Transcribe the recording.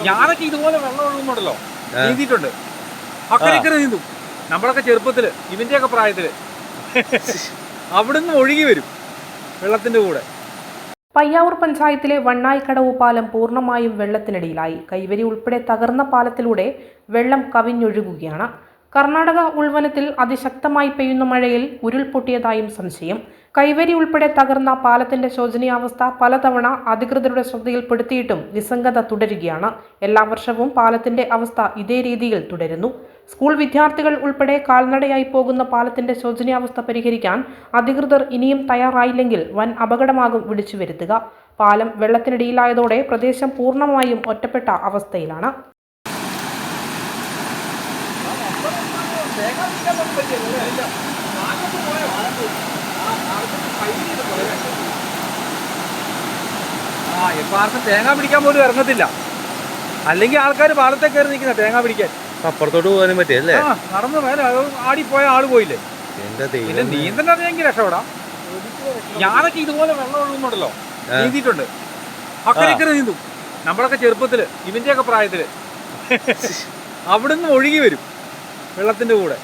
ഞാനൊക്കെ ഇതുപോലെ വെള്ളം ഒഴുകുമ്പോണ്ടല്ലോ നീന്തിയിട്ടുണ്ട്. അക്കരക്കര നീന്തും. നമ്മളൊക്കെ ചെറുപ്പത്തില് ഇവന്റെയൊക്കെ പ്രായത്തില് അവിടുന്ന് ഒഴുകി വരും വെള്ളത്തിന്റെ കൂടെ. പയ്യാവൂർ പഞ്ചായത്തിലെ വണ്ണായിക്കടവ് പാലം പൂർണ്ണമായും വെള്ളത്തിനടിയിലായി. കൈവരി ഉൾപ്പെടെ തകർന്ന പാലത്തിലൂടെ വെള്ളം കവിഞ്ഞൊഴുകുകയാണ്. കർണാടക ഉൾവനത്തിൽ അതിശക്തമായി പെയ്യുന്ന മഴയിൽ ഉരുൾപൊട്ടിയതായും സംശയം. കൈവരി ഉൾപ്പെടെ തകർന്ന പാലത്തിന്റെ ശോചനീയാവസ്ഥ പലതവണ അധികൃതരുടെ ശ്രദ്ധയിൽപ്പെടുത്തിയിട്ടും നിസ്സംഗത തുടരുകയാണ്. എല്ലാ വർഷവും പാലത്തിന്റെ അവസ്ഥ ഇതേ രീതിയിൽ തുടരുന്നു. സ്കൂൾ വിദ്യാർത്ഥികൾ ഉൾപ്പെടെ കാൽനടയായി പോകുന്ന പാലത്തിന്റെ ശോചനീയാവസ്ഥ പരിഹരിക്കാൻ അധികൃതർ ഇനിയും തയ്യാറായില്ലെങ്കിൽ വൻ അപകടമാകും വിളിച്ചു വരുത്തുക. പാലം വെള്ളത്തിനടിയിലായതോടെ പ്രദേശം പൂർണ്ണമായും ഒറ്റപ്പെട്ട അവസ്ഥയിലാണ്. ഇപ്പൊ ആർക്കും തേങ്ങ പിടിക്കാൻ പോലും ഇറങ്ങത്തില്ല. അല്ലെങ്കിൽ ആൾക്കാർ പാലത്തെ കയറി നിൽക്കുന്ന തേങ്ങ പിടിക്കാൻ. അപ്പുറത്തോട്ട് പോകാനും പറ്റിയല്ലേ? നടന്നു മേലെ ആടിപ്പോയ ആള് പോയില്ലേ. പിന്നെ നീന്തൽ അറിയാമെങ്കിൽ രക്ഷപ്പെടാം. ഞാനൊക്കെ ഇതുപോലെ വെള്ളം ഒഴുകുമ്പോണ്ടല്ലോ നീന്തിയിട്ടുണ്ട്. അക്കരക്കര നീന്തും. നമ്മളൊക്കെ ചെറുപ്പത്തില് ഇവന്റെയൊക്കെ പ്രായത്തില് അവിടുന്ന് ഒഴുകി വരും വെള്ളത്തിന്റെ കൂടെ.